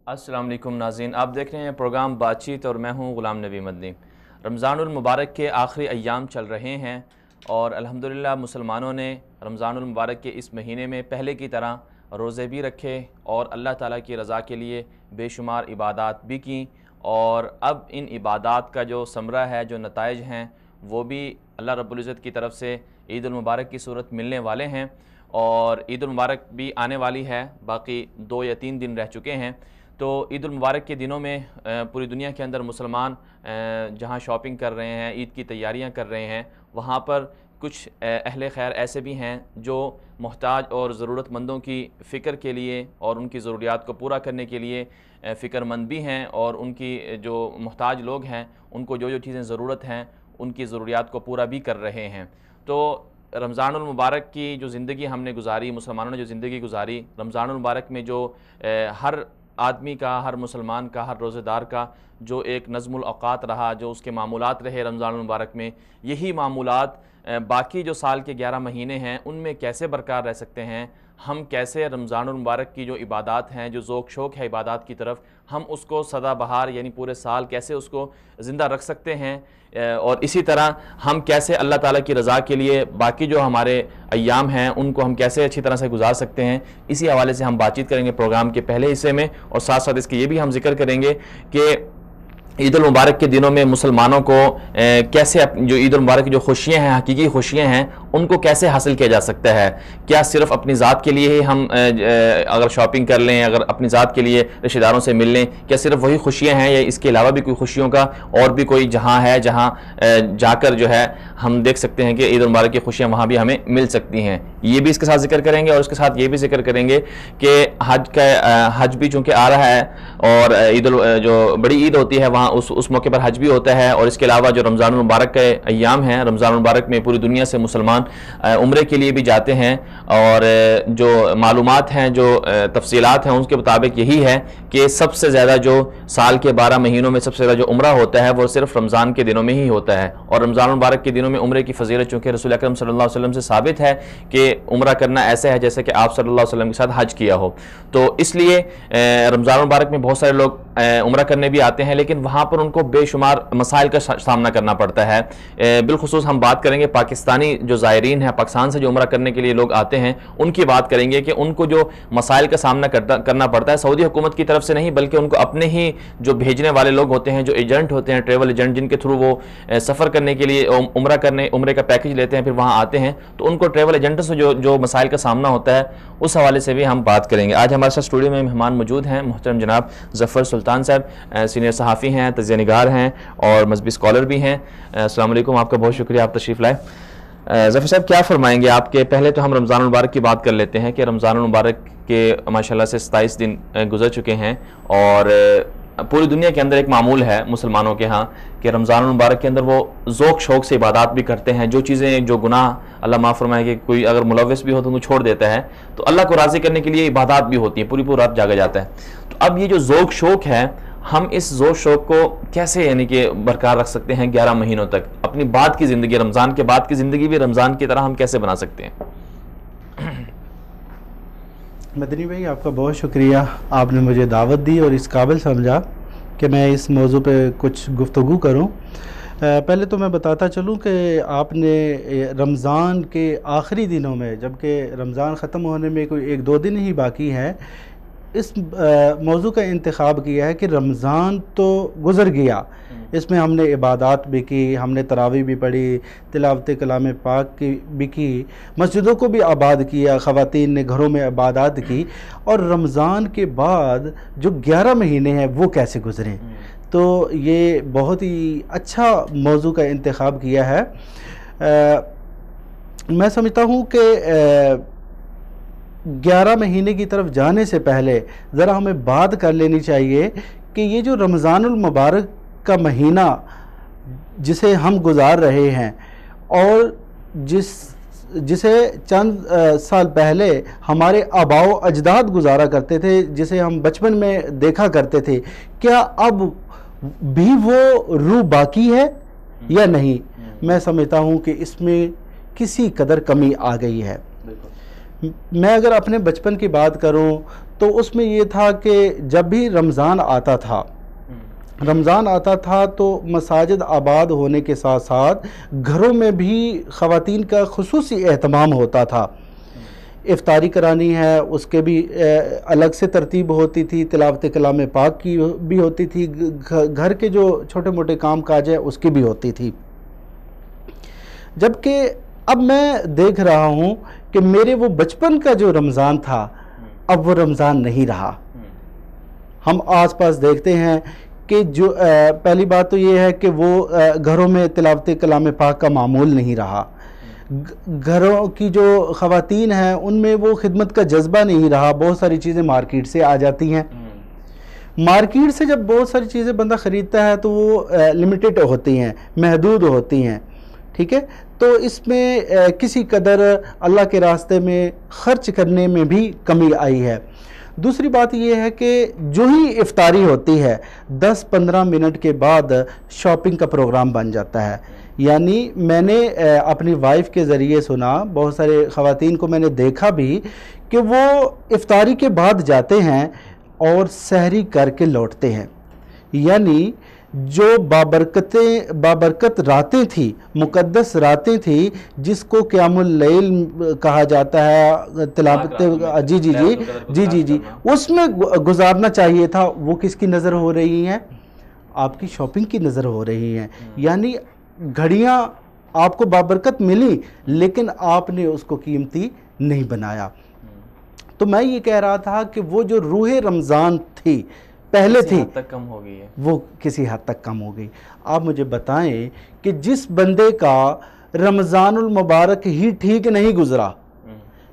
السلام علیکم ناظرین، آپ دیکھ رہے ہیں پروگرام بات چیت اور میں ہوں غلام نبی مدنی۔ رمضان المبارک کے آخری ایام چل رہے ہیں اور الحمدللہ مسلمانوں نے رمضان المبارک کے اس مہینے میں پہلے کی طرح روزے بھی رکھے اور اللہ تعالیٰ کی رضا کے لیے بے شمار عبادات بھی کیں، اور اب ان عبادات کا جو ثمرہ ہے، جو نتائج ہیں، وہ بھی اللہ رب العزت کی طرف سے عید المبارک کی صورت ملنے والے ہیں، اور عید المبارک بھی آنے والی ہے، باقی 2 یا 3 دن رہ چکے ہیں۔ تو عید المبارک کے دنوں میں پوری دنیا کے اندر مسلمان جہاں شاپنگ کر رہے ہیں، عید کی تیاریاں کر رہے ہیں، وہاں پر کچھ اہل خیر ایسے بھی ہیں جو محتاج اور ضرورت مندوں کی فکر کے لیے اور ان کی ضروریات کو پورا کرنے کے لیے فکر مند بھی ہیں، اور ان کی جو محتاج لوگ ہیں ان کو جو چیزیں ضرورت ہیں ان کی ضروریات کو پورا بھی کر رہے ہیں۔ تو رمضان المبارک کی جو زندگی ہم نے گزاری، مسلمانوں نے جو زندگی گزاری، رمضان المبارک میں جو ہر آدمی کا، ہر مسلمان کا، ہر روزہ دار کا جو ایک نظم الاوقات رہا، جو اس کے معمولات رہے رمضان المبارک میں، یہی معمولات باقی جو سال کے 11 مہینے ہیں ان میں کیسے برقرار رہ سکتے ہیں؟ ہم کیسے رمضان المبارک کی جو عبادات ہیں، جو ذوق شوق ہے عبادات کی طرف، ہم اس کو سدا بہار یعنی پورے سال کیسے اس کو زندہ رکھ سکتے ہیں، اور اسی طرح ہم کیسے اللہ تعالیٰ کی رضا کے لیے باقی جو ہمارے ایام ہیں ان کو ہم کیسے اچھی طرح سے گزار سکتے ہیں، اسی حوالے سے ہم بات چیت کریں گے پروگرام کے پہلے حصے میں، اور ساتھ ساتھ اس کے یہ بھی ہم ذکر کریں گے کہ عید المبارک کے دنوں میں مسلمانوں کو کیسے جو عید المبارک کی جو خوشیاں ہیں، حقیقی خوشیاں ہیں، ان کو کیسے حاصل کیا جا سکتا ہے۔ کیا صرف اپنی ذات کے لیے ہی ہم اگر شاپنگ کر لیں، اگر اپنی ذات کے لیے رشتہ داروں سے مل لیں، کیا صرف وہی خوشیاں ہیں، یا اس کے علاوہ بھی کوئی خوشیوں کا اور بھی کوئی جہاں ہے جہاں جا کر جو ہے ہم دیکھ سکتے ہیں کہ عید المبارک کی خوشیاں وہاں بھی ہمیں مل سکتی ہیں؟ یہ بھی اس کے ساتھ ذکر کریں گے، اور اس کے ساتھ یہ بھی ذکر کریں گے کہ حج بھی چونکہ آ رہا ہے، اور جو بڑی عید ہوتی ہے وہاں اس موقع پر حج بھی ہوتا ہے، اور اس کے علاوہ جو رمضان المبارک کے ایام ہیں، رمضان المبارک میں پوری دنیا سے مسلمان عمرے کے لیے بھی جاتے ہیں، اور جو معلومات ہیں، جو تفصیلات ہیں، ان کے مطابق یہی ہے کہ سب سے زیادہ جو سال کے 12 مہینوں میں سب سے زیادہ جو عمرہ ہوتا ہے وہ صرف رمضان کے دنوں میں ہی ہوتا ہے، اور رمضان المبارک کے دنوں میں عمرے کی فضیلت چونکہ رسول اکرم صلی اللہ علیہ وسلم سے ثابت ہے کہ عمرہ کرنا ایسا ہے جیسے کہ آپ صلی اللہ علیہ وسلم کے ساتھ حج کیا ہو، تو اس لیے رمضان المبارک میں بہت سارے لوگ عمرہ کرنے بھی آتے ہیں، لیکن وہاں پر ان کو بے شمار مسائل کا سامنا کرنا پڑتا ہے۔ بالخصوص ہم بات کریں گے پاکستانی جو زائرین ہیں، پاکستان سے جو عمرہ کرنے کے لیے لوگ آتے ہیں، ان کی بات کریں گے کہ ان کو جو مسائل کا سامنا کرنا پڑتا ہے سعودی حکومت کی طرف سے نہیں، بلکہ ان کو اپنے ہی جو بھیجنے والے لوگ ہوتے ہیں، جو ایجنٹ ہوتے ہیں، ٹریول ایجنٹ، جن کے تھرو وہ سفر کرنے کے لیے عمرے کا پیکج لیتے ہیں، پھر وہاں آتے ہیں، تو ان کو ٹریول ایجنٹ سے جو مسائل کا سامنا ہوتا ہے اس حوالے سے بھی ہم بات کریں گے۔ آج ہمارے ساتھ اسٹوڈیو میں مہمان موجود ہیں، محترم جناب ظفر سلطان صاحب، سینئر صحافی ہیں، تجزیہ نگار ہیں اور مذہبی اسکالر بھی ہیں۔ السلام علیکم، آپ کا بہت شکریہ، آپ تشریف لائے۔ ظفر صاحب کیا فرمائیں گے آپ کے؟ پہلے تو ہم رمضان المبارک کی بات کر لیتے ہیں کہ رمضان المبارک کے ماشاءاللہ سے 27 دن گزر چکے ہیں، اور پوری دنیا کے اندر ایک معمول ہے مسلمانوں کے ہاں کہ رمضان المبارک کے اندر وہ ذوق شوق سے عبادات بھی کرتے ہیں، جو چیزیں جو گناہ اللہ معاف فرمائے کہ کوئی اگر ملوث بھی ہو تو وہ چھوڑ دیتا ہے، تو اللہ کو راضی کرنے کے لیے عبادات بھی ہوتی ہیں، پوری رات جاگا جاتا ہے۔ تو اب یہ جو ذوق شوق ہے، ہم اس ذوق شوق کو کیسے یعنی کہ برقرار رکھ سکتے ہیں 11 مہینوں تک؟ اپنی بعد کی زندگی، رمضان کے بعد کی زندگی بھی رمضان کی طرح ہم کیسے بنا سکتے ہیں؟ مدنی بھائی، آپ کا بہت شکریہ، آپ نے مجھے دعوت دی اور اس قابل سمجھا کہ میں اس موضوع پہ کچھ گفتگو کروں۔ پہلے تو میں بتاتا چلوں کہ آپ نے رمضان کے آخری دنوں میں، جبکہ رمضان ختم ہونے میں کوئی 1-2 دن ہی باقی ہے، اس موضوع کا انتخاب کیا ہے کہ رمضان تو گزر گیا، اس میں ہم نے عبادات بھی کی، ہم نے تراویح بھی پڑھی، تلاوت کلام پاک کی بھی کی، مسجدوں کو بھی آباد کیا، خواتین نے گھروں میں عبادات کی، اور رمضان کے بعد جو 11 مہینے ہیں وہ کیسے گزریں؟ تو یہ بہت ہی اچھا موضوع کا انتخاب کیا ہے۔ میں سمجھتا ہوں کہ 11 مہینے کی طرف جانے سے پہلے ذرا ہمیں بات کر لینی چاہیے کہ یہ جو رمضان المبارک کا مہینہ جسے ہم گزار رہے ہیں، اور جسے چند سال پہلے ہمارے آباء و اجداد گزارا کرتے تھے، جسے ہم بچپن میں دیکھا کرتے تھے، کیا اب بھی وہ روح باقی ہے؟ یا نہیں؟ میں سمجھتا ہوں کہ اس میں کسی قدر کمی آ گئی ہے۔ میں اگر اپنے بچپن کی بات کروں تو اس میں یہ تھا کہ جب بھی رمضان آتا تھا تو مساجد آباد ہونے کے ساتھ ساتھ گھروں میں بھی خواتین کا خصوصی اہتمام ہوتا تھا۔ افطاری کرانی ہے اس کے بھی الگ سے ترتیب ہوتی تھی، تلاوت کلام پاک کی بھی ہوتی تھی، گھر کے جو چھوٹے موٹے کام کاج ہے اس کی بھی ہوتی تھی۔ جبکہ اب میں دیکھ رہا ہوں کہ میرے وہ بچپن کا جو رمضان تھا اب وہ رمضان نہیں رہا۔ ہم آس پاس دیکھتے ہیں کہ جو پہلی بات تو یہ ہے کہ وہ گھروں میں تلاوت کلام پاک کا معمول نہیں رہا، گھروں کی جو خواتین ہیں ان میں وہ خدمت کا جذبہ نہیں رہا، بہت ساری چیزیں مارکیٹ سے آ جاتی ہیں، مارکیٹ سے جب بہت ساری چیزیں بندہ خریدتا ہے تو وہ لمیٹڈ ہوتی ہیں، محدود ہوتی ہیں، ٹھیک ہے؟ تو اس میں کسی قدر اللہ کے راستے میں خرچ کرنے میں بھی کمی آئی ہے۔ دوسری بات یہ ہے کہ جو ہی افطاری ہوتی ہے 10-15 منٹ کے بعد شاپنگ کا پروگرام بن جاتا ہے۔ یعنی میں نے اپنی وائف کے ذریعے سنا، بہت سارے خواتین کو میں نے دیکھا بھی کہ وہ افطاری کے بعد جاتے ہیں اور سحری کر کے لوٹتے ہیں۔ یعنی جو بابرکت راتیں تھی، مقدس راتیں تھی، جس کو قیام اللیل کہا جاتا ہے، تلاوت جی اس میں گزارنا چاہیے تھا، وہ کس کی نظر ہو رہی ہیں؟ آپ کی شاپنگ کی نظر ہو رہی ہیں۔ یعنی گھڑیاں آپ کو بابرکت ملی لیکن آپ نے اس کو قیمتی نہیں بنایا۔ تو میں یہ کہہ رہا تھا کہ وہ جو روح رمضان تھی پہلے تھی، کم ہو گئی ہے، وہ کسی حد تک کم ہو گئی۔ آپ مجھے بتائیں کہ جس بندے کا رمضان المبارک ہی ٹھیک نہیں گزرا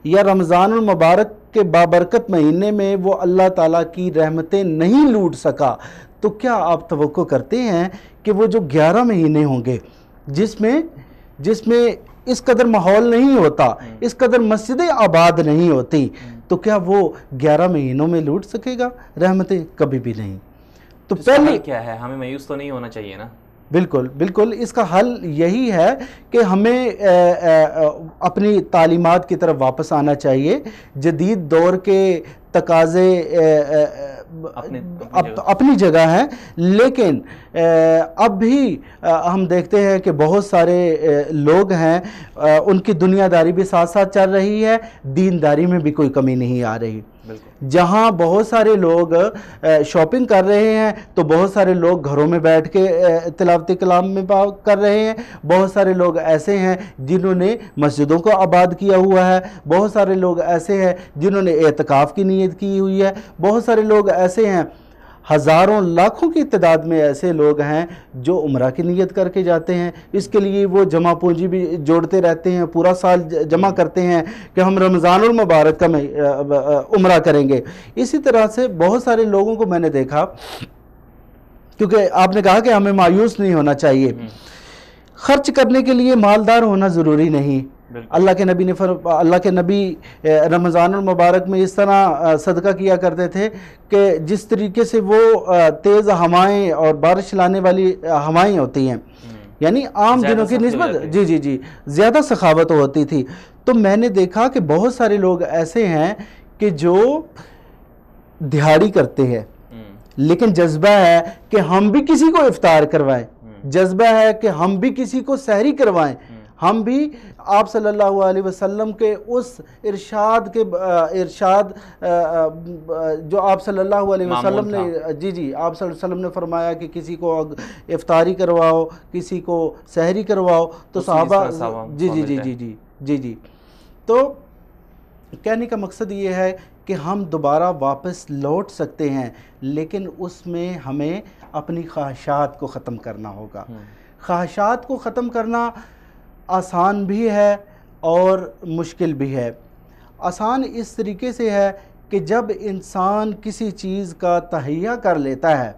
یا رمضان المبارک کے بابرکت مہینے میں وہ اللہ تعالیٰ کی رحمتیں نہیں لوٹ سکا، تو کیا آپ توقع کرتے ہیں کہ وہ جو 11 مہینے ہوں گے جس میں اس قدر ماحول نہیں ہوتا، اس قدر مسجدیں آباد نہیں ہوتی، تو کیا وہ 11 مہینوں میں لوٹ سکے گا رحمتیں؟ کبھی بھی نہیں۔ تو پہلے کیا ہے، ہمیں مایوس تو نہیں ہونا چاہیے نا؟ بالکل اس کا حل یہی ہے کہ ہمیں اپنی تعلیمات کی طرف واپس آنا چاہیے۔ جدید دور کے تقاضے اپنی جگہ ہیں، لیکن اب بھی ہم دیکھتے ہیں کہ بہت سارے لوگ ہیں، ان کی دنیا داری بھی ساتھ ساتھ چل رہی ہے، دینداری میں بھی کوئی کمی نہیں آ رہی۔ جہاں بہت سارے لوگ شاپنگ کر رہے ہیں تو بہت سارے لوگ گھروں میں بیٹھ کے تلاوت کلام میں کر رہے ہیں، بہت سارے لوگ ایسے ہیں جنہوں نے مسجدوں کو آباد کیا ہوا ہے، بہت سارے لوگ ایسے ہیں جنہوں نے اعتکاف کی نیت کی ہوئی ہے، بہت سارے لوگ ایسے ہیں، ہزاروں لاکھوں کی تعداد میں ایسے لوگ ہیں جو عمرہ کی نیت کر کے جاتے ہیں۔ اس کے لیے وہ جمع پونجی بھی جوڑتے رہتے ہیں، پورا سال جمع کرتے ہیں کہ ہم رمضان المبارک کا عمرہ کریں گے۔ اسی طرح سے بہت سارے لوگوں کو میں نے دیکھا، کیونکہ آپ نے کہا کہ ہمیں مایوس نہیں ہونا چاہیے، خرچ کرنے کے لیے مالدار ہونا ضروری نہیں۔ اللہ کے نبی رمضان المبارک میں اس طرح صدقہ کیا کرتے تھے کہ جس طریقے سے وہ تیز ہوائیں اور بارش لانے والی ہوائیں ہوتی ہیں، یعنی عام دنوں کی نسبت جی زیادہ سخاوت ہوتی تھی۔ تو میں نے دیکھا کہ بہت سارے لوگ ایسے ہیں کہ جو دہاڑی کرتے ہیں، لیکن جذبہ ہے کہ ہم بھی کسی کو افطار کروائیں، جذبہ ہے کہ ہم بھی کسی کو سحری کروائیں، ہم بھی آپ صلی اللہ علیہ وسلم کے اس ارشاد جو آپ صلی اللہ علیہ وسلم نے آپ صلی اللہ علیہ وسلم نے فرمایا کہ کسی کو افطاری کرواؤ، کسی کو سحری کرواؤ، تو صحابہ جی تو کہنے کا مقصد یہ ہے کہ ہم دوبارہ واپس لوٹ سکتے ہیں، لیکن اس میں ہمیں اپنی خواہشات کو ختم کرنا ہوگا۔ خواہشات کو ختم کرنا آسان بھی ہے اور مشکل بھی ہے۔ آسان اس طریقے سے ہے کہ جب انسان کسی چیز کا تہیہ کر لیتا ہے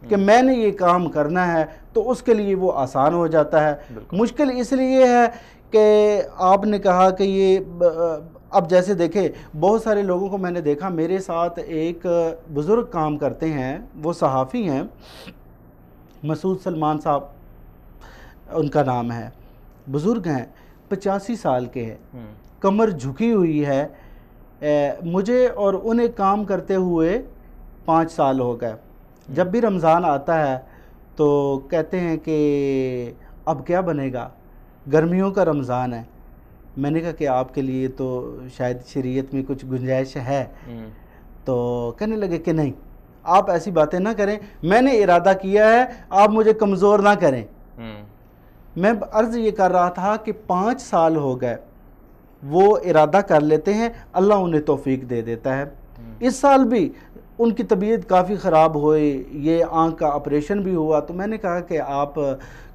کہ میں نے یہ کام کرنا ہے تو اس کے لیے وہ آسان ہو جاتا ہے۔ مشکل اس لیے ہے کہ آپ نے کہا کہ یہ اب جیسے دیکھیں بہت سارے لوگوں کو میں نے دیکھا، میرے ساتھ ایک بزرگ کام کرتے ہیں، وہ صحافی ہیں، مسعود سلمان صاحب، ان کا نام ہے، بزرگ ہیں، 85 سال کے ہیں، کمر جھکی ہوئی ہے، مجھے اور انہیں کام کرتے ہوئے 5 سال ہو گئے۔ جب بھی رمضان آتا ہے تو کہتے ہیں کہ اب کیا بنے گا، گرمیوں کا رمضان ہے۔ میں نے کہا کہ آپ کے لیے تو شاید شریعت میں کچھ گنجائش ہے، تو کہنے لگے کہ نہیں، آپ ایسی باتیں نہ کریں، میں نے ارادہ کیا ہے، آپ مجھے کمزور نہ کریں۔ میں عرض یہ کر رہا تھا کہ 5 سال ہو گئے، وہ ارادہ کر لیتے ہیں، اللہ انہیں توفیق دے دیتا ہے۔ اس سال بھی ان کی طبیعت کافی خراب ہوئی، یہ آنکھ کا آپریشن بھی ہوا، تو میں نے کہا کہ آپ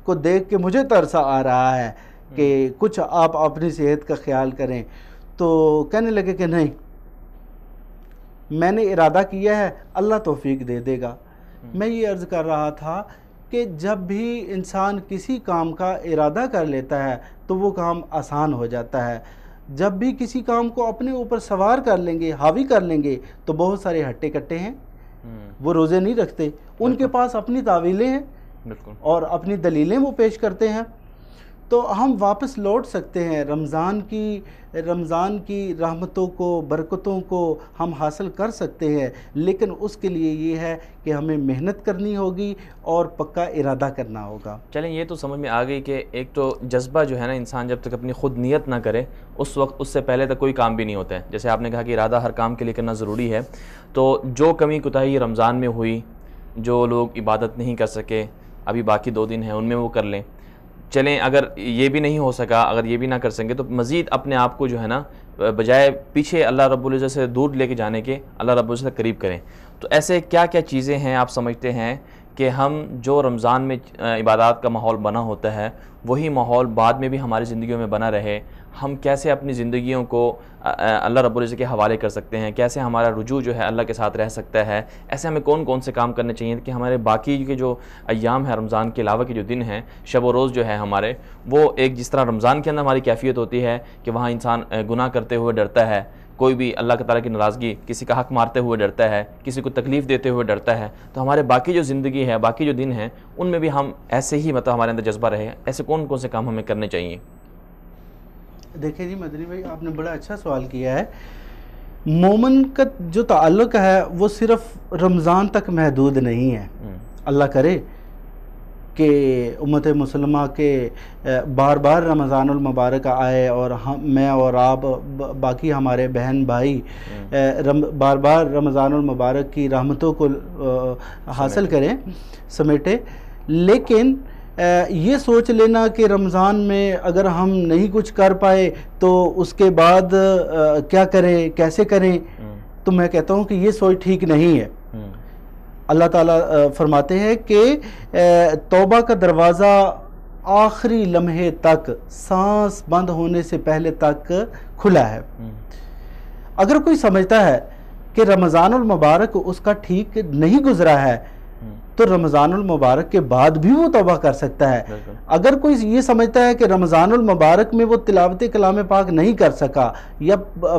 کو دیکھ کے مجھے ترس آ رہا ہے کہ کچھ آپ اپنی صحت کا خیال کریں۔ تو کہنے لگے کہ نہیں، میں نے ارادہ کیا ہے، اللہ توفیق دے دے گا۔ میں یہ عرض کر رہا تھا کہ جب بھی انسان کسی کام کا ارادہ کر لیتا ہے تو وہ کام آسان ہو جاتا ہے۔ جب بھی کسی کام کو اپنے اوپر سوار کر لیں گے، حاوی کر لیں گے، تو بہت سارے ہٹے کٹے ہیں، وہ روزے نہیں رکھتے، ان کے پاس اپنی تعویلیں ہیں اور اپنی دلیلیں وہ پیش کرتے ہیں۔ تو ہم واپس لوٹ سکتے ہیں، رمضان کی رحمتوں کو، برکتوں کو ہم حاصل کر سکتے ہیں، لیکن اس کے لیے یہ ہے کہ ہمیں محنت کرنی ہوگی اور پکا ارادہ کرنا ہوگا۔ چلیں، یہ تو سمجھ میں آ گئی کہ ایک تو جذبہ جو ہے نا، انسان جب تک اپنی خود نیت نہ کرے اس وقت اس سے پہلے تک کوئی کام بھی نہیں ہوتا ہے۔ جیسے آپ نے کہا کہ ارادہ ہر کام کے لیے کرنا ضروری ہے، تو جو کمی کوتاہی رمضان میں ہوئی، جو لوگ عبادت نہیں کر سکے، ابھی باقی 2 دن ہیں، ان میں وہ کر لیں۔ چلیں، اگر یہ بھی نہیں ہو سکا، اگر یہ بھی نہ کر سکیں، تو مزید اپنے آپ کو جو ہے نا بجائے پیچھے اللہ رب العزت سے دور لے کے جانے کے، اللہ رب العزت سے قریب کریں۔ تو ایسے کیا کیا چیزیں ہیں آپ سمجھتے ہیں کہ ہم جو رمضان میں عبادات کا ماحول بنا ہوتا ہے، وہی ماحول بعد میں بھی ہماری زندگیوں میں بنا رہے؟ ہم کیسے اپنی زندگیوں کو اللہ رب العزت کے حوالے کر سکتے ہیں؟ کیسے ہمارا رجوع جو ہے اللہ کے ساتھ رہ سکتا ہے؟ ایسے ہمیں کون کون سے کام کرنے چاہیے کہ ہمارے باقی کے جو ایام ہیں، رمضان کے علاوہ کے جو دن ہیں، شب و روز جو ہے ہمارے، وہ ایک جس طرح رمضان کے اندر ہماری کیفیت ہوتی ہے کہ وہاں انسان گناہ کرتے ہوئے ڈرتا ہے، کوئی بھی اللہ تعالیٰ کی ناراضگی، کسی کا حق مارتے ہوئے ڈرتا ہے، کسی کو تکلیف دیتے ہوئے ڈرتا ہے، تو ہمارے باقی جو زندگی ہے، باقی جو دن ہیں، ان میں بھی ہم ایسے ہی ہمارے اندر جذبہ رہے۔ ایسے کون کون سے کام ہمیں کرنے چاہیے؟ دیکھیں جی مدنی بھائی، آپ نے بڑا اچھا سوال کیا ہے۔ مومن کا جو تعلق ہے وہ صرف رمضان تک محدود نہیں ہے۔ اللہ کرے کہ امت مسلمہ کے بار بار رمضان المبارک آئے اور میں اور آپ باقی ہمارے بہن بھائی بار بار رمضان المبارک کی رحمتوں کو حاصل کریں، سمیٹے۔ لیکن یہ سوچ لینا کہ رمضان میں اگر ہم نہیں کچھ کر پائے تو اس کے بعد کیا کریں، کیسے کریں، تو میں کہتا ہوں کہ یہ سوچ ٹھیک نہیں ہے۔ اللہ تعالیٰ فرماتے ہیں کہ توبہ کا دروازہ آخری لمحے تک، سانس بند ہونے سے پہلے تک کھلا ہے۔ اگر کوئی سمجھتا ہے کہ رمضان المبارک اس کا ٹھیک نہیں گزرا ہے تو رمضان المبارک کے بعد بھی وہ توبہ کر سکتا ہے۔ اگر کوئی یہ سمجھتا ہے کہ رمضان المبارک میں وہ تلاوت کلام پاک نہیں کر سکا، یا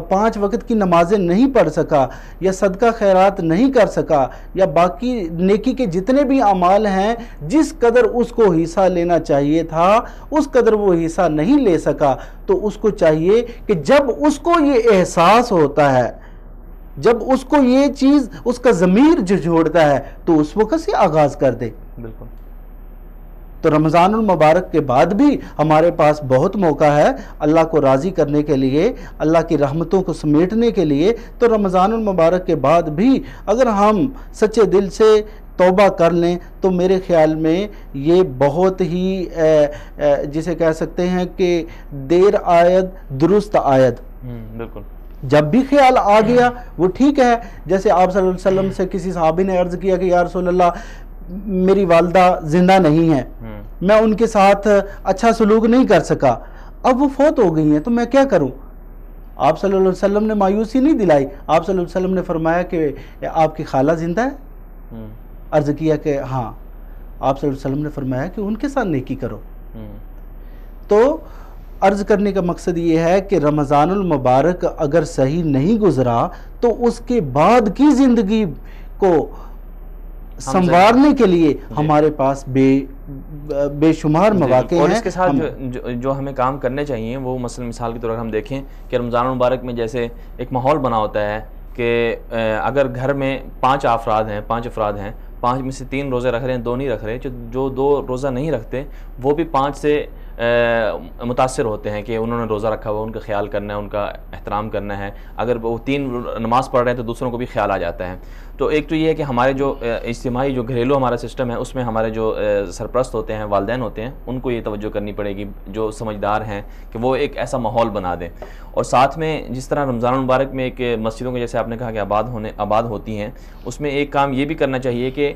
5 وقت کی نمازیں نہیں پڑھ سکا، یا صدقہ خیرات نہیں کر سکا، یا باقی نیکی کے جتنے بھی اعمال ہیں جس قدر اس کو حصہ لینا چاہیے تھا اس قدر وہ حصہ نہیں لے سکا، تو اس کو چاہیے کہ جب اس کو یہ احساس ہوتا ہے، جب اس کو یہ چیز اس کا ضمیر جھوڑتا ہے، تو اس وقت سے آغاز کر دے۔ بالکل۔ تو رمضان المبارک کے بعد بھی ہمارے پاس بہت موقع ہے اللہ کو راضی کرنے کے لیے، اللہ کی رحمتوں کو سمیٹنے کے لیے۔ تو رمضان المبارک کے بعد بھی اگر ہم سچے دل سے توبہ کر لیں تو میرے خیال میں یہ بہت ہی جسے کہہ سکتے ہیں کہ دیر آید درست آید۔ بالکل۔ جب بھی خیال آ گیا وہ ٹھیک ہے۔ جیسے آپ صلی اللہ علیہ وسلم سے کسی صحابی نے عرض کیا کہ یا رسول اللہ، میری والدہ زندہ نہیں ہے، میں ان کے ساتھ اچھا سلوک نہیں کر سکا، اب وہ فوت ہو گئی ہیں، تو میں کیا کروں؟ آپ صلی اللہ علیہ وسلم نے مایوسی نہیں دلائی، آپ صلی اللہ علیہ وسلم نے فرمایا کہ آپ کی خالہ زندہ ہے؟ عرض کیا کہ ہاں۔ آپ صلی اللہ علیہ وسلم نے فرمایا کہ ان کے ساتھ نیکی کرو۔ تو عرض کرنے کا مقصد یہ ہے کہ رمضان المبارک اگر صحیح نہیں گزرا تو اس کے بعد کی زندگی کو سنوارنے کے لیے ہمارے پاس بے شمار مواقع ہیں. اور اس کے ساتھ جو ہمیں کام کرنے چاہیے وہ مثلا مثال کے طور پر ہم دیکھیں کہ رمضان المبارک میں جیسے ایک ماحول بنا ہوتا ہے کہ اگر گھر میں 5 افراد ہیں 5 میں سے 3 روزے رکھ رہے ہیں 2 نہیں رکھ رہے, جو 2 روزہ نہیں رکھتے وہ بھی 5 سے متاثر ہوتے ہیں کہ انہوں نے روزہ رکھا ہوا, ان کا خیال کرنا ہے, ان کا احترام کرنا ہے. اگر وہ 3 نماز پڑھ رہے ہیں تو دوسروں کو بھی خیال آ جاتا ہے. تو ایک تو یہ ہے کہ ہمارے جو اجتماعی جو گھریلو ہمارا سسٹم ہے اس میں ہمارے جو سرپرست ہوتے ہیں, والدین ہوتے ہیں, ان کو یہ توجہ کرنی پڑے گی جو سمجھدار ہیں کہ وہ ایک ایسا ماحول بنا دیں. اور ساتھ میں جس طرح رمضان المبارک میں ایک مسجدوں کے جیسے آپ نے کہا کہ آباد ہوتی ہیں, اس میں ایک کام یہ بھی کرنا چاہیے کہ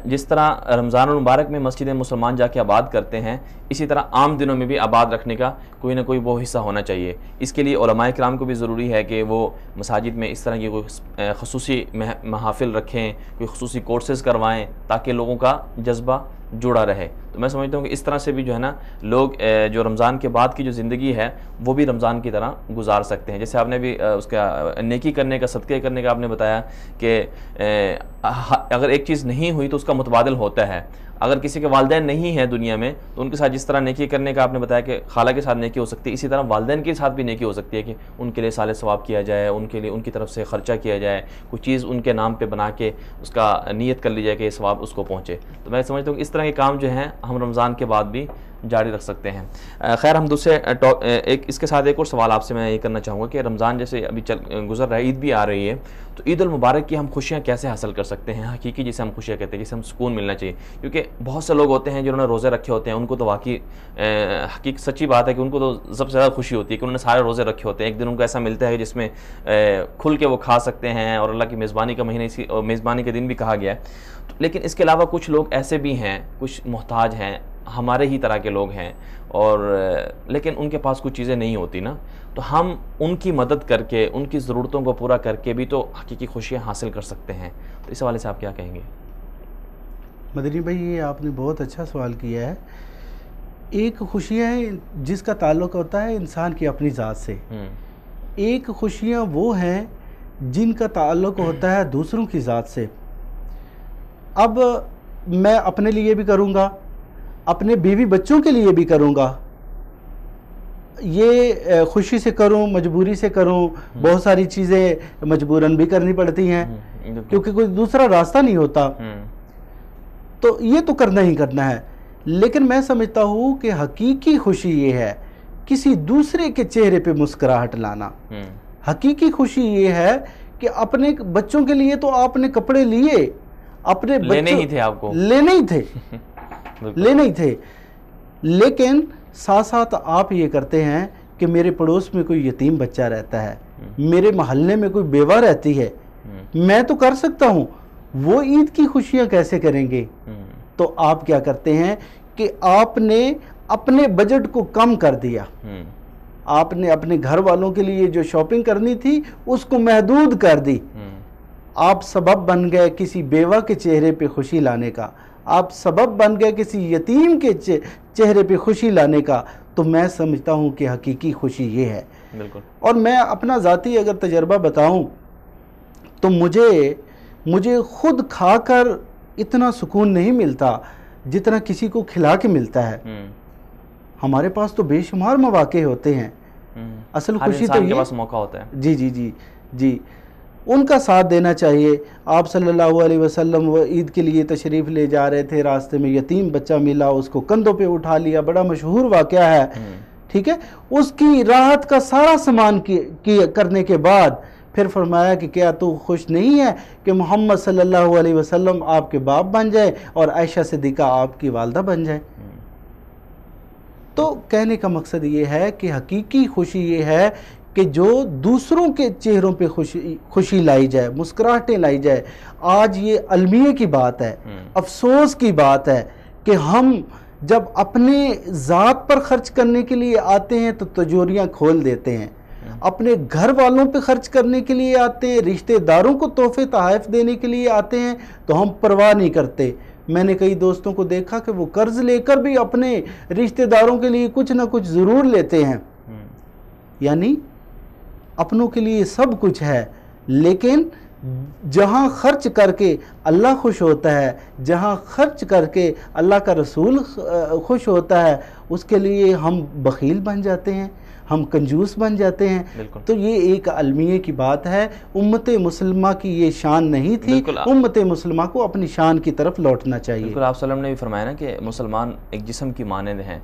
جس طرح رمضان المبارک میں مسجد مسلمان جا کے آباد کرتے ہیں, اسی طرح عام دنوں میں بھی آباد رکھنے کا کوئی نہ کوئی وہ حصہ ہونا چاہیے. اس کے لیے علماء کرام کو بھی ضروری ہے کہ وہ مساجد میں اس طرح کی کوئی خصوصی محافل رکھیں, کوئی خصوصی کورسز کروائیں تاکہ لوگوں کا جذبہ جڑا رہے. تو میں سمجھتا ہوں کہ اس طرح سے بھی جو ہے نا لوگ جو رمضان کے بعد کی جو زندگی ہے وہ بھی رمضان کی طرح گزار سکتے ہیں. جیسے آپ نے بھی اس کا نیکی کرنے کا, صدقے کرنے کا آپ نے بتایا کہ اگر ایک چیز نہیں ہوئی تو اس کا متبادل ہوتا ہے. اگر کسی کے والدین نہیں ہیں دنیا میں تو ان کے ساتھ جس طرح نیکی کرنے کا آپ نے بتایا کہ خالہ کے ساتھ نیکی ہو سکتی ہے, اسی طرح والدین کے ساتھ بھی نیکی ہو سکتی ہے کہ ان کے لیے صالح ثواب کیا جائے, ان کے لیے ان کی طرف سے خرچہ کیا جائے, کوئی چیز ان کے نام پہ بنا کے اس کا نیت کر لی جائے کہ یہ ثواب اس کو پہنچے. تو میں سمجھتا ہوں کہ اس طرح کے کام جو ہیں ہم رمضان کے بعد بھی جاری رکھ سکتے ہیں. خیر ہم دوسرے اس کے ساتھ ایک اور سوال آپ سے میں یہ کرنا چاہوں گا کہ رمضان جیسے ابھی گزر رہا ہے, عید بھی آ رہی ہے, تو عید المبارک کی ہم خوشیاں کیسے حاصل کر سکتے ہیں حقیقی جسے ہم خوشیاں کہتے ہیں, جسے ہم سکون ملنا چاہیے. کیونکہ بہت سے لوگ ہوتے ہیں جنہوں نے روزے رکھے ہوتے ہیں, ان کو تو واقعی حقیقی سچی بات ہے کہ ان کو تو سب سے زیادہ خوشی ہوتی ہے کہ انہوں نے سارے روزے رکھے ہوتے ہیں. ایک دن ان کو ایسا ملتا ہے جس میں کھل کے وہ کھا سکتے ہیں, اور اللہ کی میزبانی کا مہینہ میزبانی کے دن بھی کہا گیا ہے. لیکن اس کے علاوہ کچھ لوگ ایسے بھی ہیں, کچھ محتاج ہیں, ہمارے ہی طرح کے لوگ ہیں, اور لیکن ان کے پاس کچھ چیزیں نہیں ہوتی نا, تو ہم ان کی مدد کر کے, ان کی ضرورتوں کو پورا کر کے بھی تو حقیقی خوشیاں حاصل کر سکتے ہیں. تو اس حوالے سے آپ کیا کہیں گے؟ مدنی بھائی یہ آپ نے بہت اچھا سوال کیا ہے. ایک خوشیاں ہے جس کا تعلق ہوتا ہے انسان کی اپنی ذات سے, ایک خوشیاں وہ ہیں جن کا تعلق ہوتا ہے دوسروں کی ذات سے. اب میں اپنے لیے بھی کروں گا, اپنے بیوی بچوں کے لیے بھی کروں گا, یہ خوشی سے کروں, مجبوری سے کروں, بہت ساری چیزیں مجبوراً بھی کرنی پڑتی ہیں کیونکہ کوئی دوسرا راستہ نہیں ہوتا, تو یہ تو کرنا ہی کرنا ہے. لیکن میں سمجھتا ہوں کہ حقیقی خوشی یہ ہے کسی دوسرے کے چہرے پہ مسکراہٹ لانا. حقیقی خوشی یہ ہے کہ اپنے بچوں کے لیے تو آپ نے کپڑے لیے, اپنے لینے ہی تھے, آپ کو لینے ہی تھے, لیکن ساتھ ساتھ آپ یہ کرتے ہیں کہ میرے پڑوس میں کوئی یتیم بچہ رہتا ہے, میرے محلے میں کوئی بیوہ رہتی ہے, میں تو کر سکتا ہوں, وہ عید کی خوشیاں کیسے کریں گے؟ تو آپ کیا کرتے ہیں کہ آپ نے اپنے بجٹ کو کم کر دیا, آپ نے اپنے گھر والوں کے لیے جو شاپنگ کرنی تھی اس کو محدود کر دی. آپ سبب بن گئے کسی بیوہ کے چہرے پہ خوشی لانے کا, آپ سبب بن گئے کسی یتیم کے چہرے پہ خوشی لانے کا. تو میں سمجھتا ہوں کہ حقیقی خوشی یہ ہے. بالکل. اور میں اپنا ذاتی اگر تجربہ بتاؤں تو مجھے خود کھا کر اتنا سکون نہیں ملتا جتنا کسی کو کھلا کے ملتا ہے. ہمارے پاس تو بے شمار مواقع ہوتے ہیں, اصل خوشی تو یہ موقع ہوتا ہے. جی ان کا ساتھ دینا چاہیے. آپ صلی اللہ علیہ وسلم وہ عید کے لیے تشریف لے جا رہے تھے, راستے میں یتیم بچہ ملا, اس کو کندھوں پہ اٹھا لیا, بڑا مشہور واقعہ ہے, ٹھیک ہے. اس کی راحت کا سارا سامان کرنے کے بعد پھر فرمایا کہ کیا تو خوش نہیں ہے کہ محمد صلی اللہ علیہ وسلم آپ کے باپ بن جائے اور عائشہ صدیقہ آپ کی والدہ بن جائے. تو کہنے کا مقصد یہ ہے کہ حقیقی خوشی یہ ہے کہ جو دوسروں کے چہروں پہ خوشی لائی جائے, مسکراہٹیں لائی جائے. آج یہ المیہ کی بات ہے, افسوس کی بات ہے کہ ہم جب اپنے ذات پر خرچ کرنے کے لیے آتے ہیں تو تجوریاں کھول دیتے ہیں, اپنے گھر والوں پہ خرچ کرنے کے لیے آتے ہیں, رشتہ داروں کو تحفے تحائف دینے کے لیے آتے ہیں تو ہم پرواہ نہیں کرتے. میں نے کئی دوستوں کو دیکھا کہ وہ قرض لے کر بھی اپنے رشتہ داروں کے لیے کچھ نہ کچھ ضرور لیتے ہیں. یعنی اپنوں کے لیے سب کچھ ہے, لیکن جہاں خرچ کر کے اللہ خوش ہوتا ہے، جہاں خرچ کر کے اللہ کا رسول خوش ہوتا ہے، اس کے لیے ہم بخیل بن جاتے ہیں، ہم کنجوس بن جاتے ہیں۔ تو یہ ایک المیہ کی بات ہے، امت مسلمہ کی یہ شان نہیں تھی، امت مسلمہ کو اپنی شان کی طرف لوٹنا چاہیے۔ بالکل، آپ صلی اللہ علیہ وسلم نے بھی فرمایا نا کہ مسلمان ایک جسم کی مانند ہیں،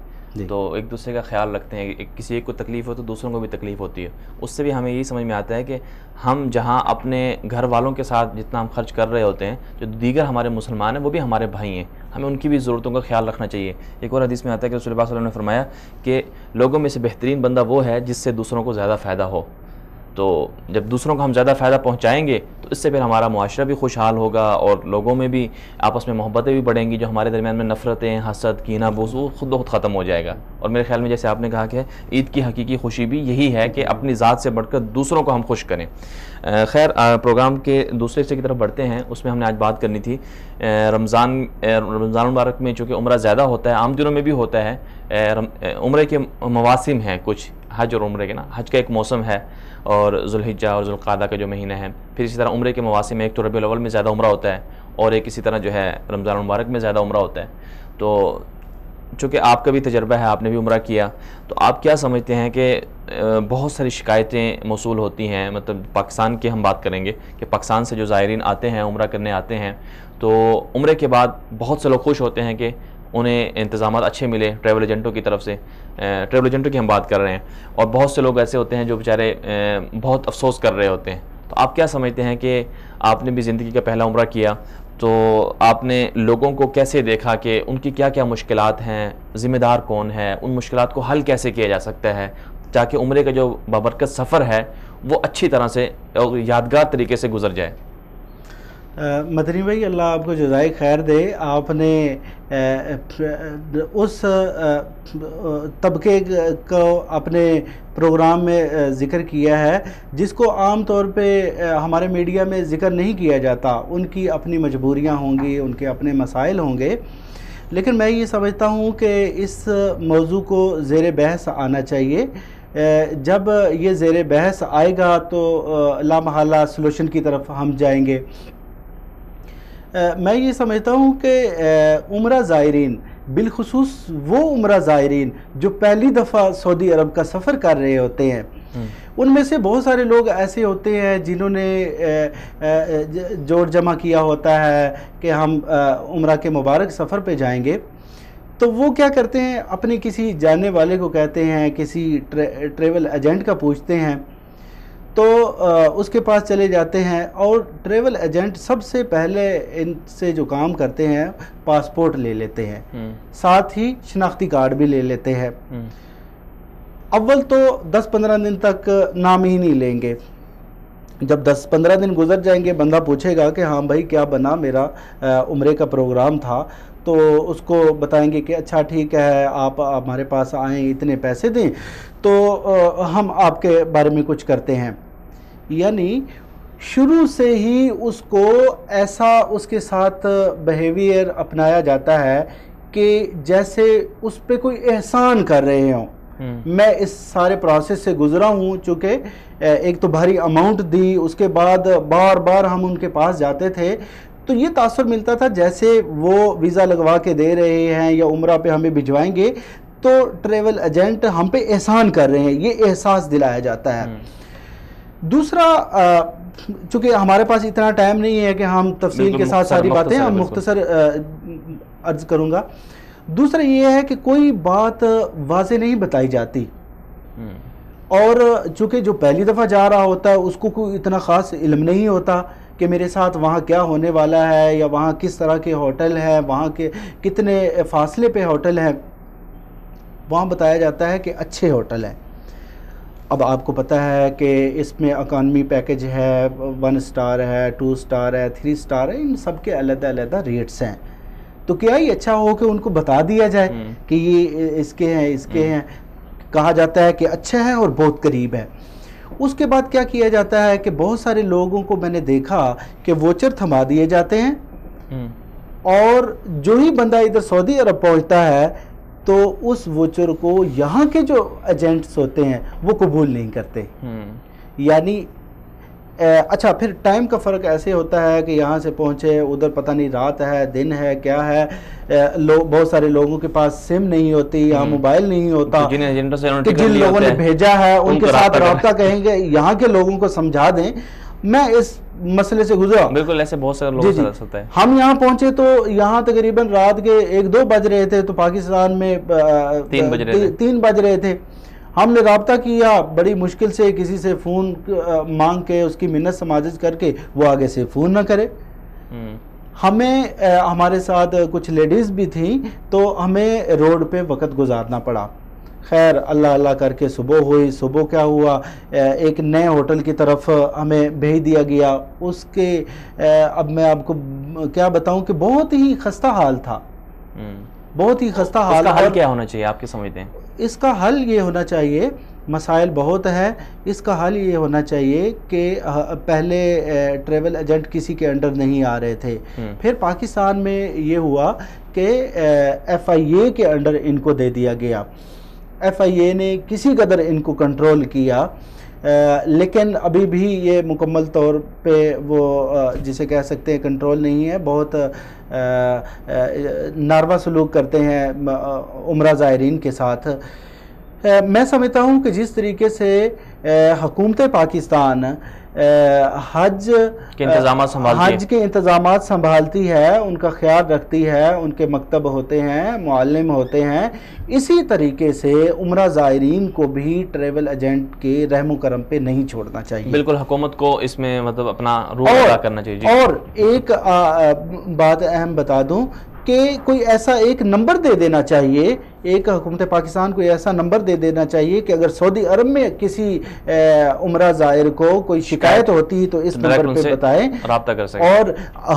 تو ایک دوسرے کا خیال رکھتے ہیں، کسی ایک کو تکلیف ہو تو دوسروں کو بھی تکلیف ہوتی ہے۔ اس سے بھی ہمیں یہی سمجھ میں آتا ہے کہ ہم جہاں اپنے گھر والوں کے ساتھ جتنا ہم خرچ کر رہے ہوتے ہیں، جو دیگر ہمارے مسلمان ہیں وہ بھی ہمارے بھائی ہیں، ہمیں ان کی بھی ضرورتوں کا خیال رکھنا چاہیے۔ ایک اور حدیث میں آتا ہے کہ رسول اللہ صلی اللہ علیہ وسلم نے فرمایا کہ لوگوں میں سے بہترین بندہ وہ ہے جس سے دوسروں کو زیادہ فائدہ ہو۔ تو جب دوسروں کو ہم زیادہ فائدہ پہنچائیں گے تو اس سے پھر ہمارا معاشرہ بھی خوشحال ہوگا اور لوگوں میں بھی آپس میں محبتیں بھی بڑھیں گی، جو ہمارے درمیان میں نفرتیں، حسد، کینہ، بغض، وہ خود بخود ختم ہو جائے گا۔ اور میرے خیال میں جیسے آپ نے کہا کہ عید کی حقیقی خوشی بھی یہی ہے کہ اپنی ذات سے بڑھ کر دوسروں کو ہم خوش کریں۔ خیر، پروگرام کے دوسرے حصے کی طرف بڑھتے ہیں۔ اس میں ہم نے آج بات کرنی تھی رمضان مبارک میں، چونکہ عمرہ زیادہ ہوتا ہے، عام دنوں میں بھی ہوتا ہے، عمرے کے مواسم ہیں کچھ، حج اور عمرے کے نا، حج کا ایک موسم ہے اور ذوالحجہ اور ذوالقعدہ کا جو مہینہ ہے، پھر اسی طرح عمرے کے مواسم میں ایک تو ربیع الاول میں زیادہ عمرہ ہوتا ہے اور ایک اسی طرح جو ہے رمضان المبارک میں زیادہ عمرہ ہوتا ہے۔ تو چونکہ آپ کا بھی تجربہ ہے، آپ نے بھی عمرہ کیا، تو آپ کیا سمجھتے ہیں کہ بہت ساری شکایتیں موصول ہوتی ہیں، مطلب پاکستان کی ہم بات کریں گے کہ پاکستان سے جو زائرین آتے ہیں، عمرہ کرنے آتے ہیں، تو عمرے کے بعد بہت سے لوگ خوش ہوتے ہیں کہ انہیں انتظامات اچھے ملے ٹریول ایجنٹوں کی طرف سے، ٹریول ایجنٹوں کی ہم بات کر رہے ہیں، اور بہت سے لوگ ایسے ہوتے ہیں جو بیچارے بہت افسوس کر رہے ہوتے ہیں۔ تو آپ کیا سمجھتے ہیں کہ آپ نے بھی زندگی کا پہلا عمرہ کیا، تو آپ نے لوگوں کو کیسے دیکھا کہ ان کی کیا کیا مشکلات ہیں، ذمہ دار کون ہے، ان مشکلات کو حل کیسے کیا جا سکتا ہے تاکہ عمرے کا جو بابرکت سفر ہے وہ اچھی طرح سے اور یادگار طریقے سے گزر جائے؟ مدنی بھائی، اللہ آپ کو جزائے خیر دے، آپ نے اس طبقے کو اپنے پروگرام میں ذکر کیا ہے جس کو عام طور پہ ہمارے میڈیا میں ذکر نہیں کیا جاتا۔ ان کی اپنی مجبوریاں ہوں گی، ان کے اپنے مسائل ہوں گے، لیکن میں یہ سمجھتا ہوں کہ اس موضوع کو زیر بحث آنا چاہیے۔ جب یہ زیر بحث آئے گا تو لا محالہ سلوشن کی طرف ہم جائیں گے۔ میں یہ سمجھتا ہوں کہ عمرہ زائرین، بالخصوص وہ عمرہ زائرین جو پہلی دفعہ سعودی عرب کا سفر کر رہے ہوتے ہیں، ان میں سے بہت سارے لوگ ایسے ہوتے ہیں جنہوں نے جوڑ جمع کیا ہوتا ہے کہ ہم عمرہ کے مبارک سفر پہ جائیں گے، تو وہ کیا کرتے ہیں، اپنے کسی جاننے والے کو کہتے ہیں، کسی ٹریول ایجنٹ کا پوچھتے ہیں، تو اس کے پاس چلے جاتے ہیں، اور ٹریول ایجنٹ سب سے پہلے ان سے جو کام کرتے ہیں پاسپورٹ لے لیتے ہیں، ساتھ ہی شناختی کارڈ بھی لے لیتے ہیں۔ اول تو 10-15 دن تک نام ہی نہیں لیں گے۔ جب 10-15 دن گزر جائیں گے، بندہ پوچھے گا کہ ہاں بھائی کیا بنا، میرا عمرے کا پروگرام تھا، تو اس کو بتائیں گے کہ اچھا ٹھیک ہے، آپ ہمارے پاس آئیں، اتنے پیسے دیں تو ہم آپ کے بارے میں کچھ کرتے ہیں۔ یعنی شروع سے ہی اس کو ایسا اس کے ساتھ بیہیویئر اپنایا جاتا ہے کہ جیسے اس پہ کوئی احسان کر رہے ہوں۔ میں اس سارے پروسیس سے گزرا ہوں، چونکہ ایک تو بھاری اماؤنٹ دی، اس کے بعد بار بار ہم ان کے پاس جاتے تھے، تو یہ تاثر ملتا تھا جیسے وہ ویزا لگوا کے دے رہے ہیں یا عمرہ پہ ہمیں بھجوائیں گے تو ٹریول ایجنٹ ہم پہ احسان کر رہے ہیں، یہ احساس دلایا جاتا ہے۔ دوسرا، چونکہ ہمارے پاس اتنا ٹائم نہیں ہے کہ ہم تفصیل کے ساتھ ساری باتیں ہم مختصر عرض کروں گا۔ دوسرا یہ ہے کہ کوئی بات واضح نہیں بتائی جاتی، اور چونکہ جو پہلی دفعہ جا رہا ہوتا ہے اس کو کوئی اتنا خاص علم نہیں ہوتا کہ میرے ساتھ وہاں کیا ہونے والا ہے، یا وہاں کس طرح کے ہوٹل ہیں، وہاں کے کتنے فاصلے پہ ہوٹل ہیں۔ وہاں بتایا جاتا ہے کہ اچھے ہوٹل ہیں۔ اب آپ کو پتہ ہے کہ اس میں اکانومی پیکج ہے، 1 سٹار ہے، 2 سٹار ہے، 3 سٹار ہے، ان سب کے علیحدہ علیحدہ ریٹس ہیں۔ تو کیا ہی اچھا ہو کہ ان کو بتا دیا جائے کہ یہ اس کے ہیں، اس کے ہیں، کہا جاتا ہے کہ اچھا ہے اور بہت قریب ہے۔ اس کے بعد کیا کیا جاتا ہے کہ بہت سارے لوگوں کو میں نے دیکھا کہ ووچر تھما دیے جاتے ہیں، اور جو ہی بندہ ادھر سعودی عرب پہنچتا ہے تو اس ووچر کو یہاں کے جو ایجنٹس ہوتے ہیں وہ قبول نہیں کرتے۔ یعنی اچھا پھر ٹائم کا فرق ایسے ہوتا ہے کہ یہاں سے پہنچے ادھر پتہ نہیں رات ہے دن ہے کیا ہے، بہت سارے لوگوں کے پاس سم نہیں ہوتی یا موبائل نہیں ہوتا، کہ جن لوگوں نے بھیجا ہے ان کے ساتھ رابطہ کہیں گے یہاں کے لوگوں کو سمجھا دیں۔ میں اس مسئلے سے گزرا، بالکل ایسے بہت سارے لوگوں سے ہوتا ہے۔ ہم یہاں پہنچے تو یہاں تقریباً رات کے 1-2 بج رہے تھے، تو پاکستان میں 3 بج رہے تھے۔ ہم نے رابطہ کیا بڑی مشکل سے، کسی سے فون مانگ کے اس کی منت سماجت کر کے وہ آگے سے فون نہ کرے۔ ہمیں ہمارے ساتھ کچھ لیڈیز بھی تھیں تو ہمیں روڈ پہ وقت گزارنا پڑا۔ خیر اللہ اللہ کر کے صبح ہوئی، صبح کیا ہوا، ایک نئے ہوٹل کی طرف ہمیں بھیج دیا گیا۔ اس کے اب میں آپ کو کیا بتاؤں کہ بہت ہی خستہ حال تھا، بہت ہی خستہ حال۔ اس کا حل کیا ہونا چاہیے آپ کے سمجھتے ہیں؟ اس کا حل یہ ہونا چاہیے، مسائل بہت ہے، اس کا حل یہ ہونا چاہیے کہ پہلے ٹریول ایجنٹ کسی کے انڈر نہیں آ رہے تھے، پھر پاکستان میں یہ ہوا کہ ایف آئی اے کے انڈر ان کو دے دیا گیا۔ ایف آئی اے نے کسی قدر ان کو کنٹرول کیا، لیکن ابھی بھی یہ مکمل طور پہ وہ جسے کہہ سکتے ہیں کنٹرول نہیں ہے، بہت ناروا سلوک کرتے ہیں عمرہ زائرین کے ساتھ۔ میں سمجھتا ہوں کہ جس طریقے سے حکومت پاکستان حج کے انتظامات سنبھالتی ہے، ان کا خیال رکھتی ہے، ان کے مکتب ہوتے ہیں، معلم ہوتے ہیں، اسی طریقے سے عمرہ زائرین کو بھی ٹریول ایجنٹ کے رحم و کرم پہ نہیں چھوڑنا چاہیے۔ بالکل حکومت کو اس میں مطلب اپنا رول ادا کرنا چاہیے۔ اور ایک بات اہم بتا دوں کہ کوئی ایسا ایک نمبر دے دینا چاہیے، ایک حکومت پاکستان کو ایسا نمبر دے دینا چاہیے کہ اگر سعودی عرب میں کسی عمرہ زائر کو کوئی شکایت ہوتی تو اس نمبر پہ بتائیں، رابطہ کر سکیں۔ اور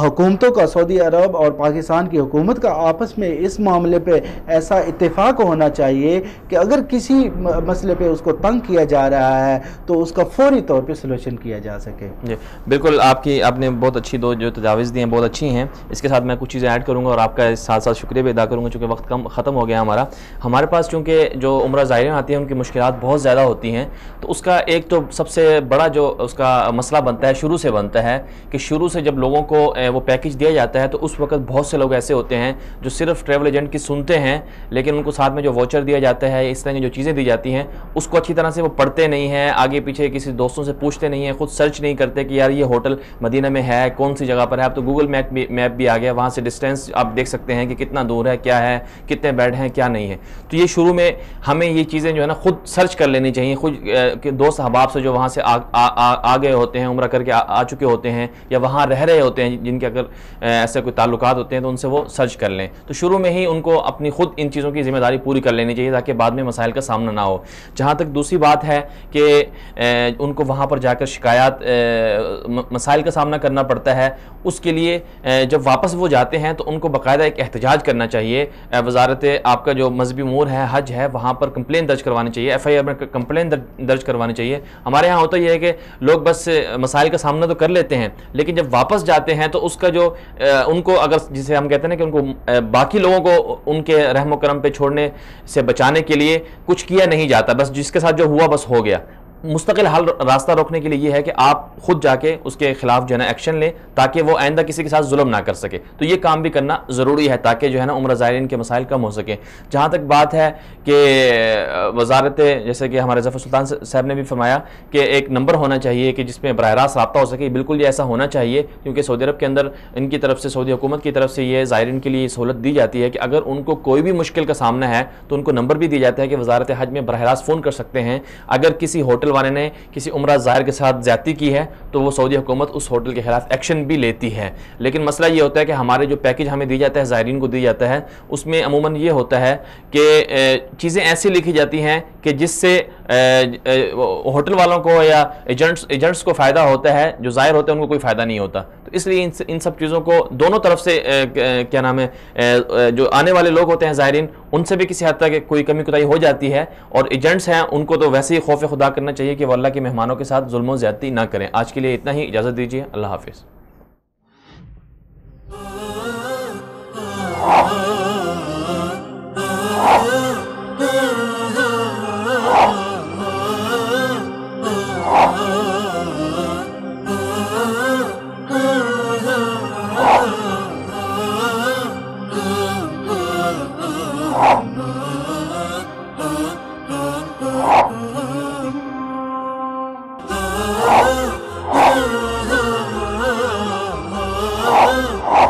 حکومتوں کا، سعودی عرب اور پاکستان کی حکومت کا آپس میں اس معاملے پہ ایسا اتفاق ہونا چاہیے کہ اگر کسی مسئلے پہ اس کو تنگ کیا جا رہا ہے تو اس کا فوری طور پہ سلوشن کیا جا سکے۔ جی بالکل، آپ نے بہت اچھی دو جو تجاویز دی ہیں بہت اچھی ہیں۔ اس کے ساتھ میں کچھ چیزیں ایڈ کروں گا اور آپ کا ساتھ ساتھ شکریہ بھی ادا کروں گا چونکہ وقت ختم ہو گیا ہمارے پاس، چونکہ جو عمرہ زائرین آتی ہیں ان کی مشکلات بہت زیادہ ہوتی ہیں، تو اس کا ایک تو سب سے بڑا جو اس کا مسئلہ بنتا ہے شروع سے بنتا ہے کہ شروع سے جب لوگوں کو وہ پیکج دیا جاتا ہے تو اس وقت بہت سے لوگ ایسے ہوتے ہیں جو صرف ٹریول ایجنٹ کی سنتے ہیں، لیکن ان کو ساتھ میں جو واچر دیا جاتا ہے، اس طرح کی جو چیزیں دی جاتی ہیں اس کو اچھی طرح سے وہ پڑھتے نہیں ہیں، آگے پیچھے کسی دوستوں سے پوچھتے نہیں ہیں، خود سرچ نہیں کرتے کہ یار یہ ہوٹل مدینہ میں ہے، کون سی جگہ پر ہے۔ اب تو گوگل میپ بھی آ گیا، وہاں سے ڈسٹینس آپ دیکھ سکتے ہیں کہ کتنا دور ہے، کیا ہے، کتنے بیڈ ہیں، کیا نہیں ہے۔ تو یہ شروع میں ہمیں یہ چیزیں جو ہے نا خود سرچ کر لینی چاہیے، خود کہ دوست احباب سے جو وہاں سے آ گئے ہوتے ہیں، عمرہ کر کے آ چکے ہوتے ہیں یا وہاں رہ رہے ہوتے ہیں، جن کے اگر ایسے کوئی تعلقات ہوتے ہیں تو ان سے وہ سرچ کر لیں۔ تو شروع میں ہی ان کو اپنی خود ان چیزوں کی ذمہ داری پوری کر لینی چاہیے تاکہ بعد میں مسائل کا سامنا نہ ہو۔ جہاں تک دوسری بات ہے کہ ان کو وہاں پر جا کر شکایات مسائل کا سامنا کرنا پڑتا ہے، اس کے لیے جب واپس وہ جاتے ہیں تو ان کو باقاعدہ ایک احتجاج کرنا چاہیے۔ وزارت آپ کا جو مذہبی امور ہے، حج ہے، وہاں پر کمپلین درج کروانی چاہیے، ایف آئی آر میں کمپلین درج کروانی چاہیے۔ ہمارے ہاں ہوتا یہ ہے کہ لوگ بس مسائل کا سامنا تو کر لیتے ہیں لیکن جب واپس جاتے ہیں تو اس کا جو ان کو اگر جسے ہم کہتے ہیں نا کہ ان کو باقی لوگوں کو ان کے رحم و کرم پہ چھوڑنے سے بچانے کے لیے کچھ کیا نہیں جاتا، بس جس کے ساتھ جو ہوا بس ہو گیا۔ مستقل حل راستہ روکنے کے لیے یہ ہے کہ آپ خود جا کے اس کے خلاف جو ہے نا ایکشن لیں تاکہ وہ آئندہ کسی کے ساتھ ظلم نہ کر سکے۔ تو یہ کام بھی کرنا ضروری ہے تاکہ جو ہے نا عمرہ زائرین کے مسائل کم ہو سکیں۔ جہاں تک بات ہے کہ وزارت، جیسے کہ ہمارے ظفر سلطان صاحب نے بھی فرمایا کہ ایک نمبر ہونا چاہیے کہ جس میں براہ راست رابطہ ہو سکے، بالکل یہ ایسا ہونا چاہیے کیونکہ سعودی عرب کے اندر ان کی طرف سے، سعودی حکومت کی طرف سے یہ زائرین کے لیے یہ سہولت دی جاتی ہے کہ اگر ان کو کوئی بھی مشکل کا سامنا ہے تو ان کو نمبر بھی دیا جاتا ہے کہ وزارت حج میں براہ راست فون کر سکتے ہیں۔ اگر کسی ہوٹل والے نے کسی عمرہ زائر کے ساتھ زیادتی کی ہے تو وہ سعودی حکومت اس ہوٹل کے خلاف ایکشن بھی لیتی ہے۔ لیکن مسئلہ یہ ہوتا ہے کہ ہمارے جو پیکج ہمیں دی جاتا ہے، زائرین کو دی جاتا ہے، اس میں عموماً یہ ہوتا ہے کہ چیزیں ایسی لکھی جاتی ہیں کہ جس سے ہوٹل والوں کو یا ایجنٹس کو فائدہ ہوتا ہے، جو زائر ہوتے ہیں ان کو کوئی فائدہ نہیں ہوتا۔ تو اس لیے ان سب چیزوں کو دونوں طرف سے کیا نام ہے، جو آنے والے لوگ ہوتے ہیں زائرین، ان سے بھی کسی حد تک کوئی کمی کوتاہی ہو جاتی ہے، اور ایجنٹس ہیں ان کو تو ویسے ہی خوف خدا کرنا چاہیے کہ وہ اللہ کے مہمانوں کے ساتھ ظلم و زیادتی نہ کریں۔ آج کے لیے اتنا ہی، اجازت دیجیے، اللہ حافظ۔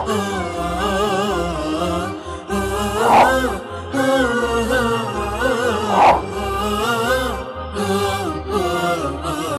oh.